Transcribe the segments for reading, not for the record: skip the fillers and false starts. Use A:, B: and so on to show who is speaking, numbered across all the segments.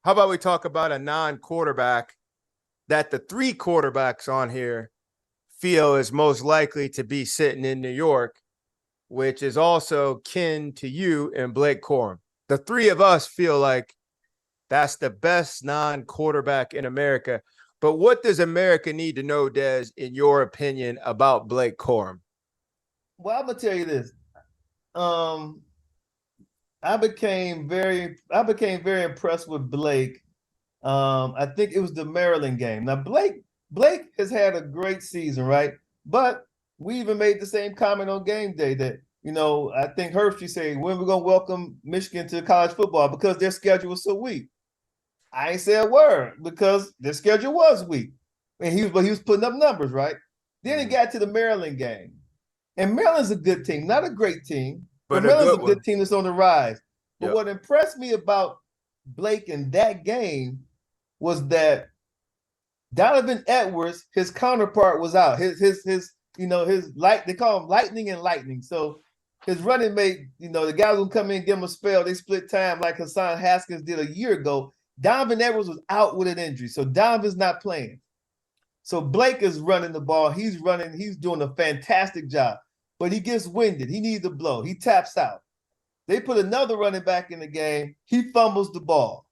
A: how about we talk about a non-quarterback that the three quarterbacks on here feel is most likely to be sitting in New York, which is also kin to you and Blake Corum. The three of us feel like that's the best non-quarterback in America. But what does America need to know, Des, in your opinion, about Blake Corum?
B: Well, I'm gonna tell you this. Um, I became very impressed with Blake. I think it was the Maryland game. Now Blake has had a great season, right? But we even made the same comment on game day that I think Hershey said when we're gonna welcome Michigan to college football because their schedule was so weak. I ain't say a word because their schedule was weak, and he was putting up numbers, right? Then he got to the Maryland game, and Maryland's a good team, not a great team, but
A: But a
B: Maryland's
A: good
B: a
A: one.
B: good team that's on the rise. But
A: Yep.
B: what impressed me about Blake in that game was that Donovan Edwards, his counterpart, was out. His light, they call him lightning and lightning. So his running mate, the guys who come in and give him a spell, they split time like Hassan Haskins did a year ago. Donovan Edwards was out with an injury. So Donovan's not playing. So Blake is running the ball. He's doing a fantastic job. But he gets winded. He needs a blow. He taps out. They put another running back in the game. He fumbles the ball.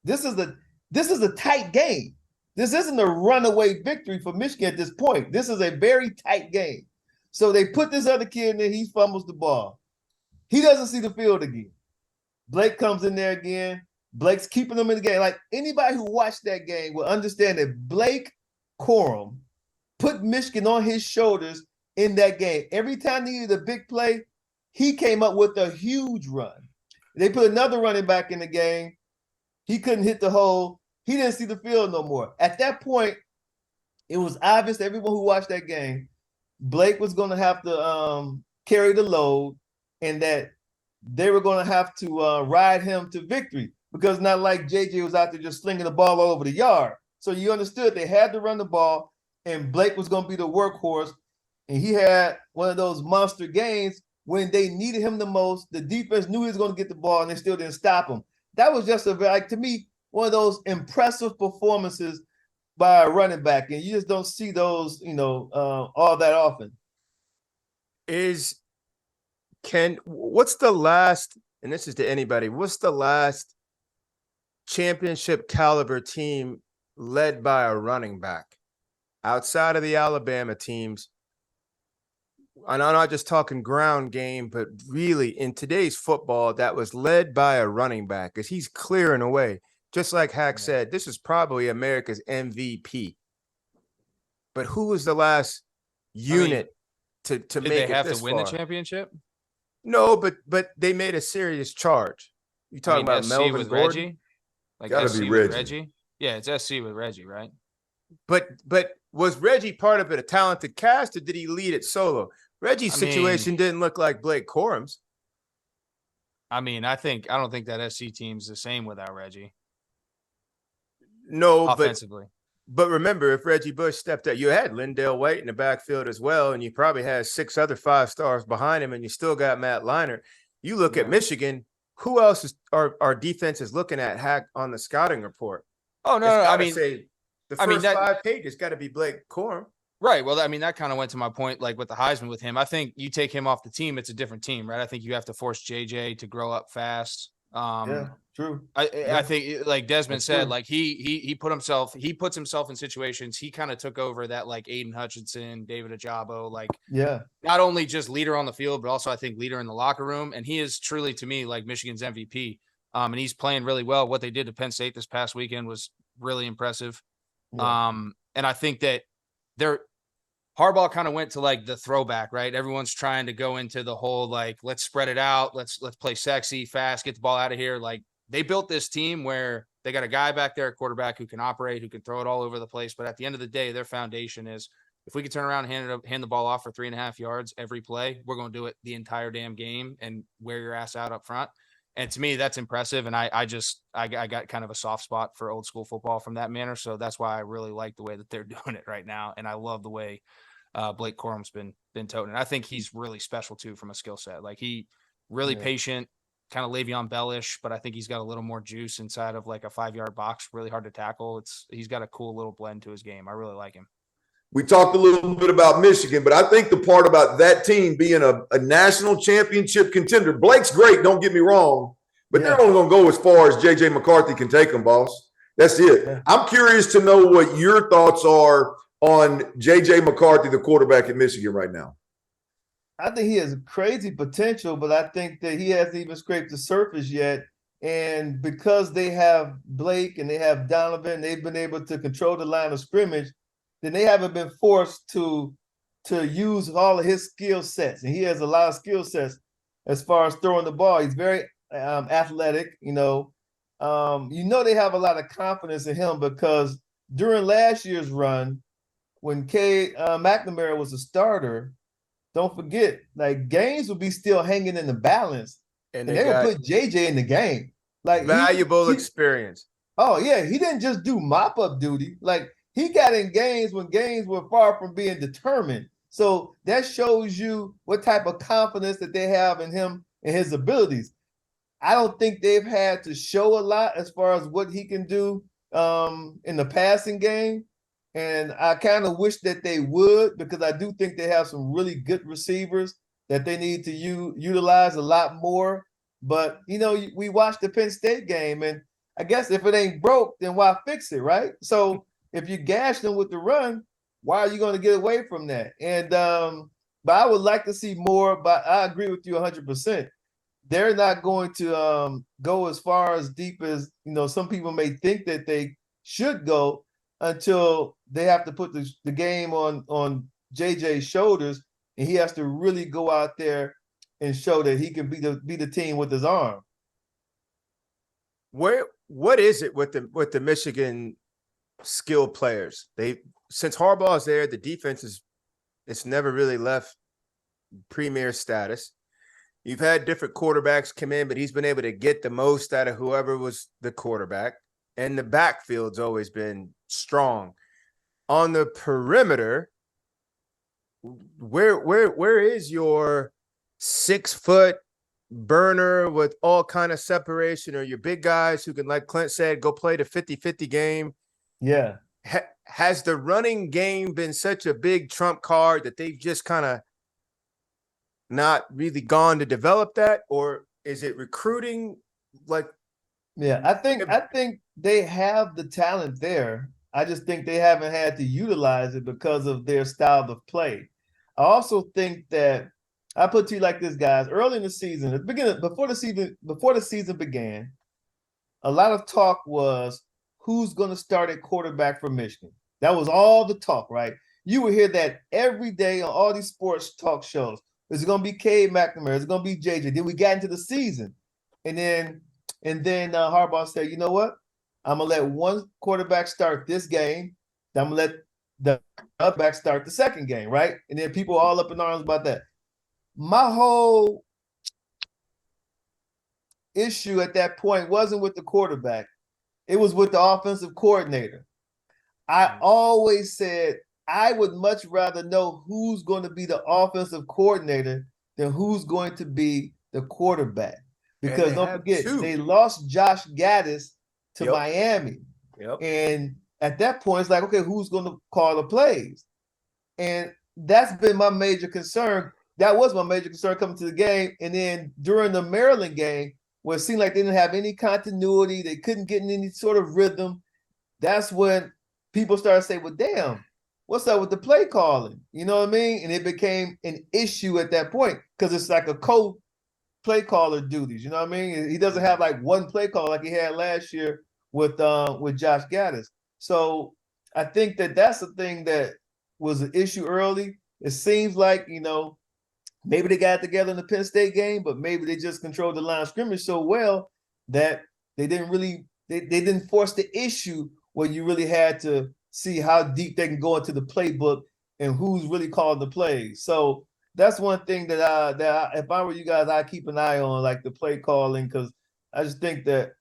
B: This is a tight game. This isn't a runaway victory for Michigan at this point. This is a very tight game. So they put this other kid in there. He fumbles the ball. He doesn't see the field again. Blake comes in there again. Blake's keeping them in the game. Like anybody who watched that game will understand that Blake Corum put Michigan on his shoulders in that game. Every time they needed a big play, he came up with a huge run. They put another running back in the game. He couldn't hit the hole. He didn't see the field no more. At that point, it was obvious to everyone who watched that game, Blake was going to have to carry the load and that they were going to have to ride him to victory because not like JJ was out there just slinging the ball all over the yard. So you understood they had to run the ball and Blake was going to be the workhorse. And he had one of those monster games when they needed him the most. The defense knew he was going to get the ball and they still didn't stop him. That was just to me, one of those impressive performances by a running back. And you just don't see those, all that often.
A: What's the last, and this is to anybody, what's the last championship caliber team led by a running back outside of the Alabama teams? And I'm not just talking ground game, but really in today's football that was led by a running back because he's clearing away. Just like Hack said, this is probably America's MVP. But who was the last unit to make it this far?
C: Did they have to win the championship?
A: No, but they made a serious charge. You talking about
C: SC
A: Melvin
C: with
A: Gordon?
C: Reggie? Like
D: Gotta
C: SC
D: be
C: with
D: Reggie.
C: Reggie? Yeah, it's SC with Reggie, right?
A: But was Reggie part of a talented cast, or did he lead it solo? Reggie's situation didn't look like Blake Corum's.
C: I don't think that SC team's the same without Reggie.
A: No,
C: offensively.
A: But remember, if Reggie Bush stepped up, you had Lindale White in the backfield as well, and you probably had 6 other 5-stars behind him, and you still got Matt Leinart. You look at Michigan, who else is our defense is looking at Hack on the scouting report?
C: Oh, no.
A: The first 5 pages got to be Blake Corum.
C: Right. Well, that kind of went to my point, like with the Heisman with him. I think you take him off the team, it's a different team, right? I think you have to force JJ to grow up fast.
B: Yeah, true.
C: I think, like Desmond said,
B: true.
C: like he puts himself in situations. He kind of took over that, like Aiden Hutchinson, David Ajabo, like not only just leader on the field, but also I think leader in the locker room. And he is truly, to me, like Michigan's MVP. And he's playing really well. What they did to Penn State this past weekend was really impressive.
B: Yeah.
C: And I think that Harbaugh kind of went to like the throwback, right? Everyone's trying to go into the whole, like, let's spread it out. Let's play sexy, fast, get the ball out of here. Like, they built this team where they got a guy back there at quarterback who can operate, who can throw it all over the place. But at the end of the day, their foundation is if we can turn around and hand the ball off for 3.5 yards every play, we're going to do it the entire damn game and wear your ass out up front. And to me, that's impressive. And I got kind of a soft spot for old school football from that manner. So that's why I really like the way that they're doing it right now. And I love the way Blake Corum's been toting. I think he's really special too from a skill set. Like he really patient. kind of Le'Veon Bell-ish, but I think he's got a little more juice inside of like a 5-yard box, really hard to tackle. He's got a cool little blend to his game. I really like him.
D: We talked a little bit about Michigan, but I think the part about that team being a national championship contender, Blake's great, don't get me wrong, but they're only going to go as far as J.J. McCarthy can take them, boss. That's it. Yeah. I'm curious to know what your thoughts are on J.J. McCarthy, the quarterback at Michigan right now.
B: I think he has crazy potential, but I think that he hasn't even scraped the surface yet. And because they have Blake and they have Donovan, they've been able to control the line of scrimmage, then they haven't been forced to use all of his skill sets. And he has a lot of skill sets as far as throwing the ball. He's very athletic, you know. They have a lot of confidence in him because during last year's run, when McNamara was a starter, don't forget, like, games would be still hanging in the balance, and they would put JJ in the game. Like,
A: valuable experience.
B: Oh yeah, he didn't just do mop-up duty. Like, he got in games when games were far from being determined. So that shows you what type of confidence that they have in him and his abilities. I don't think they've had to show a lot as far as what he can do in the passing game. And I kind of wish that they would, because I do think they have some really good receivers that they need to utilize a lot more. But, we watched the Penn State game, and I guess if it ain't broke, then why fix it, right? So if you gash them with the run, why are you going to get away from that? And but I would like to see more, but I agree with you 100%. They're not going to go as far as deep as, some people may think that they should go until they have to put the game on JJ's shoulders, and he has to really go out there and show that he can be the team with his arm.
A: What is it with the Michigan skilled players? Since Harbaugh's there, the defense it's never really left premier status. You've had different quarterbacks come in, but he's been able to get the most out of whoever was the quarterback. And the backfield's always been strong. On the perimeter, where is your 6-foot burner with all kind of separation, or your big guys who can, like Clint said, go play the 50-50 game?
B: Yeah.
A: Has the running game been such a big trump card that they've just kind of not really gone to develop that, or is it recruiting?
B: Yeah, I think they have the talent there. I just think they haven't had to utilize it because of their style of play. I also think that I put to you like this, guys. Early in the season, at the beginning, before the season began, a lot of talk was who's going to start at quarterback for Michigan. That was all the talk, right? You would hear that every day on all these sports talk shows. Is it going to be Cade McNamara? Is it going to be JJ? Then we got into the season, and then Harbaugh said, you know what? I'm going to let one quarterback start this game. Then I'm going to let the other back start the second game, right? And then people all up in arms about that. My whole issue at that point wasn't with the quarterback. It was with the offensive coordinator. I always said I would much rather know who's going to be the offensive coordinator than who's going to be the quarterback. Because don't forget, they lost Josh Gaddis to Miami.
A: Yep.
B: And at that point, it's like, okay, who's going to call the plays? And that's been my major concern. That was my major concern coming to the game. And then during the Maryland game, where it seemed like they didn't have any continuity, they couldn't get in any sort of rhythm, that's when people started saying, well, damn, what's up with the play calling? You know what I mean? And it became an issue at that point because it's like a play caller duties. You know what I mean? He doesn't have like one play caller like he had last year with Josh Gaddis. So I think that's the thing that was an issue early. It seems like, maybe they got together in the Penn State game, but maybe they just controlled the line of scrimmage so well that they didn't really they didn't force the issue where you really had to see how deep they can go into the playbook and who's really calling the plays. So that's one thing that if I were you guys, I'd keep an eye on, like the play calling, because I just think that,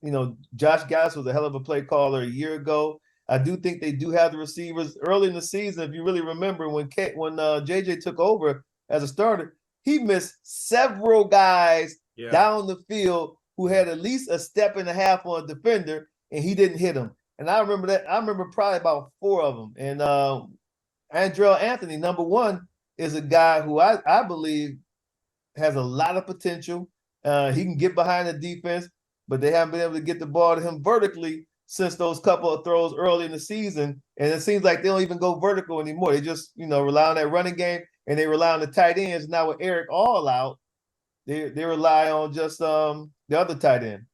B: Josh Gaddis was a hell of a play caller a year ago. I do think they do have the receivers early in the season. If you really remember when JJ took over as a starter, he missed several guys down the field who had at least a step and a half on a defender, and he didn't hit him. And I remember that. I remember probably about 4 of them. And Andrell Anthony, number 1, is a guy who I believe has a lot of potential. He can get behind the defense, but they haven't been able to get the ball to him vertically since those couple of throws early in the season. And it seems like they don't even go vertical anymore. They just, rely on that running game, and they rely on the tight ends. Now with Eric All out, they rely on just the other tight end.